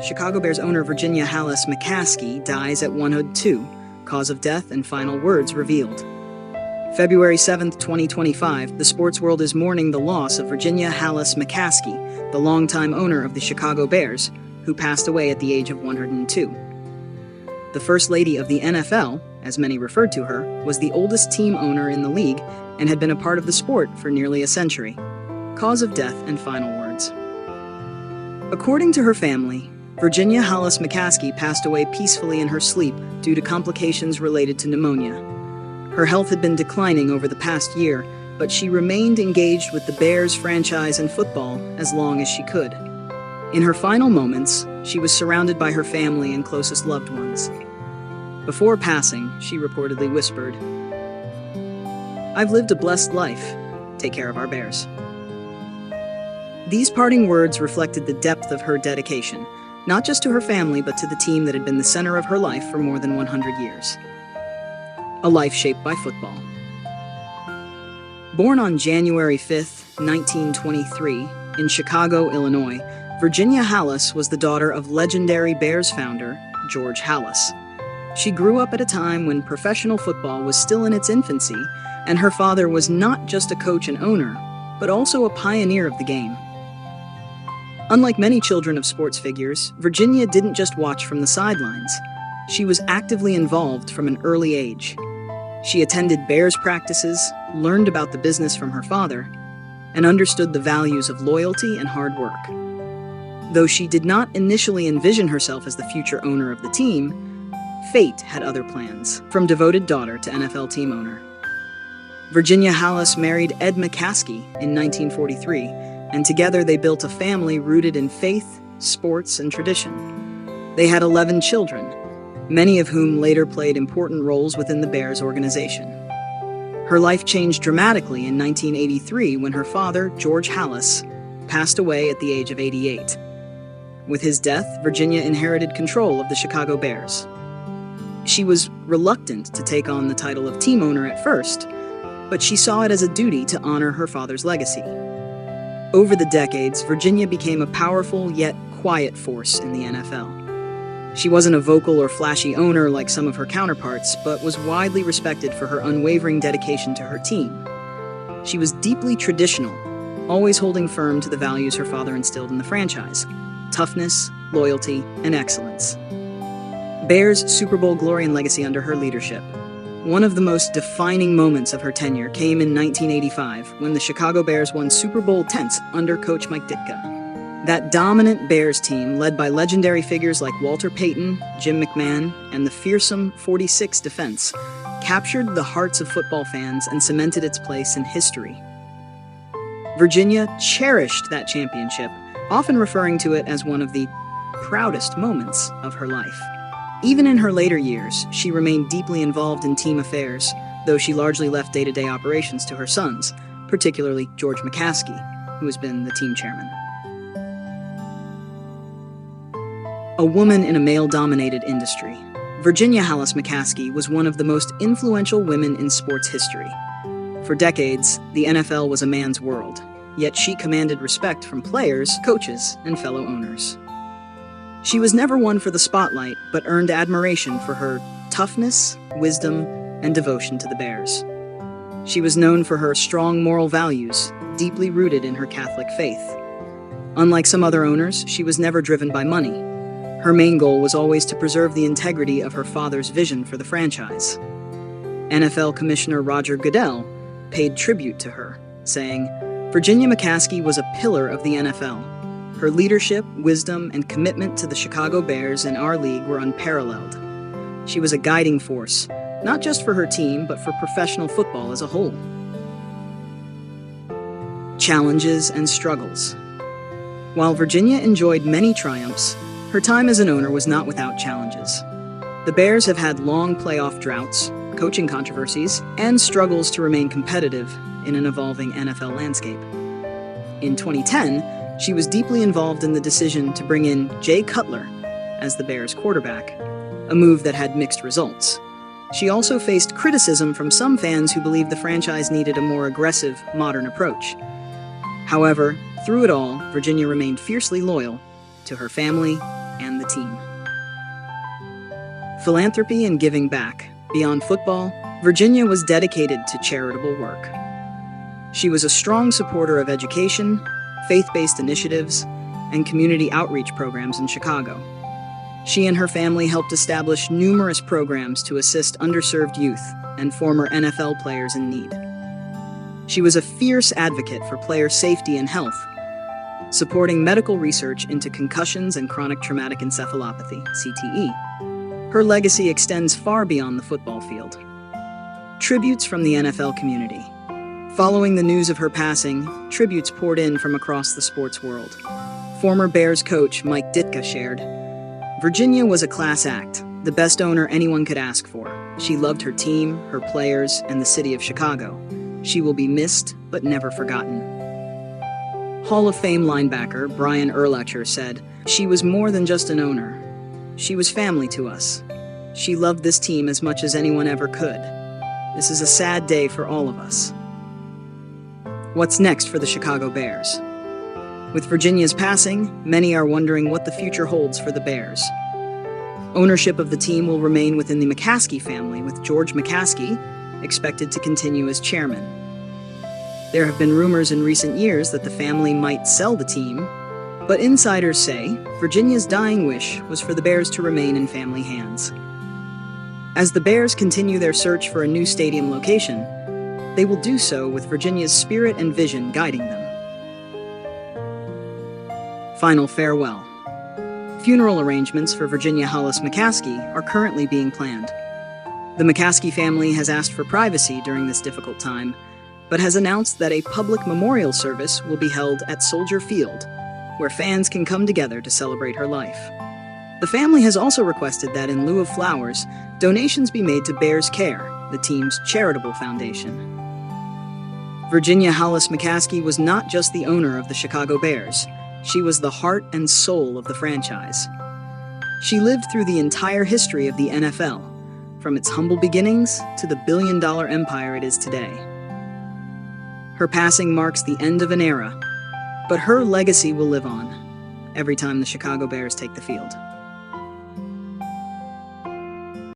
Chicago Bears owner Virginia Halas McCaskey dies at 102. Cause of death and final words revealed. February 7, 2025, the sports world is mourning the loss of Virginia Halas McCaskey, the longtime owner of the Chicago Bears, who passed away at the age of 102. The First Lady of the NFL, as many referred to her, was the oldest team owner in the league and had been a part of the sport for nearly a century. Cause of death and final words. According to her family, Virginia Halas McCaskey passed away peacefully in her sleep due to complications related to pneumonia. Her health had been declining over the past year, but she remained engaged with the Bears franchise and football as long as she could. In her final moments, she was surrounded by her family and closest loved ones. Before passing, she reportedly whispered, "I've lived a blessed life. Take care of our Bears." These parting words reflected the depth of her dedication, not just to her family, but to the team that had been the center of her life for more than 100 years. A life shaped by football. Born on January 5, 1923, in Chicago, Illinois, Virginia Halas was the daughter of legendary Bears founder George Halas. She grew up at a time when professional football was still in its infancy, and her father was not just a coach and owner, but also a pioneer of the game. Unlike many children of sports figures, Virginia didn't just watch from the sidelines. She was actively involved from an early age. She attended Bears practices, learned about the business from her father, and understood the values of loyalty and hard work. Though she did not initially envision herself as the future owner of the team, fate had other plans, from devoted daughter to NFL team owner. Virginia Halas married Ed McCaskey in 1943, and together they built a family rooted in faith, sports, and tradition. They had 11 children, many of whom later played important roles within the Bears organization. Her life changed dramatically in 1983 when her father, George Halas, passed away at the age of 88. With his death, Virginia inherited control of the Chicago Bears. She was reluctant to take on the title of team owner at first, but she saw it as a duty to honor her father's legacy. Over the decades, Virginia became a powerful yet quiet force in the NFL. She wasn't a vocal or flashy owner like some of her counterparts, but was widely respected for her unwavering dedication to her team. She was deeply traditional, always holding firm to the values her father instilled in the franchise: toughness, loyalty, and excellence. Bears' Super Bowl glory and legacy under her leadership. One of the most defining moments of her tenure came in 1985 when the Chicago Bears won Super Bowl X under coach Mike Ditka. That dominant Bears team, led by legendary figures like Walter Payton, Jim McMahon, and the fearsome 46 defense, captured the hearts of football fans and cemented its place in history. Virginia cherished that championship, often referring to it as one of the proudest moments of her life. Even in her later years, she remained deeply involved in team affairs, though she largely left day-to-day operations to her sons, particularly George McCaskey, who has been the team chairman. A woman in a male-dominated industry, Virginia Halas McCaskey was one of the most influential women in sports history. For decades, the NFL was a man's world, yet she commanded respect from players, coaches, and fellow owners. She was never one for the spotlight, but earned admiration for her toughness, wisdom, and devotion to the Bears. She was known for her strong moral values, deeply rooted in her Catholic faith. Unlike some other owners, she was never driven by money. Her main goal was always to preserve the integrity of her father's vision for the franchise. NFL Commissioner Roger Goodell paid tribute to her, saying, "Virginia McCaskey was a pillar of the NFL. Her leadership, wisdom, and commitment to the Chicago Bears and our league were unparalleled. She was a guiding force, not just for her team, but for professional football as a whole." Challenges and struggles. While Virginia enjoyed many triumphs, her time as an owner was not without challenges. The Bears have had long playoff droughts, coaching controversies, and struggles to remain competitive in an evolving NFL landscape. In 2010, she was deeply involved in the decision to bring in Jay Cutler as the Bears quarterback, a move that had mixed results. She also faced criticism from some fans who believed the franchise needed a more aggressive, modern approach. However, through it all, Virginia remained fiercely loyal to her family and team. Philanthropy and giving back. Beyond football, Virginia was dedicated to charitable work. She was a strong supporter of education, faith-based initiatives, and community outreach programs in Chicago. She and her family helped establish numerous programs to assist underserved youth and former NFL players in need. She was a fierce advocate for player safety and health, supporting medical research into concussions and chronic traumatic encephalopathy, CTE. Her legacy extends far beyond the football field. Tributes from the NFL community. Following the news of her passing, tributes poured in from across the sports world. Former Bears coach Mike Ditka shared, "Virginia was a class act, the best owner anyone could ask for. She loved her team, her players, and the city of Chicago. She will be missed, but never forgotten." Hall of Fame linebacker Brian Urlacher said, "She was more than just an owner. She was family to us. She loved this team as much as anyone ever could. This is a sad day for all of us." What's next for the Chicago Bears? With Virginia's passing, many are wondering what the future holds for the Bears. Ownership of the team will remain within the McCaskey family, with George Halas expected to continue as chairman. There have been rumors in recent years that the family might sell the team, but insiders say Virginia's dying wish was for the Bears to remain in family hands. As the Bears continue their search for a new stadium location, they will do so with Virginia's spirit and vision guiding them. Final farewell. Funeral arrangements for Virginia Halas McCaskey are currently being planned. The McCaskey family has asked for privacy during this difficult time, but has announced that a public memorial service will be held at Soldier Field, where fans can come together to celebrate her life. The family has also requested that in lieu of flowers, donations be made to Bears Care, the team's charitable foundation. Virginia Halas McCaskey was not just the owner of the Chicago Bears. She was the heart and soul of the franchise. She lived through the entire history of the NFL, from its humble beginnings to the billion-dollar empire it is today. Her passing marks the end of an era, but her legacy will live on every time the Chicago Bears take the field.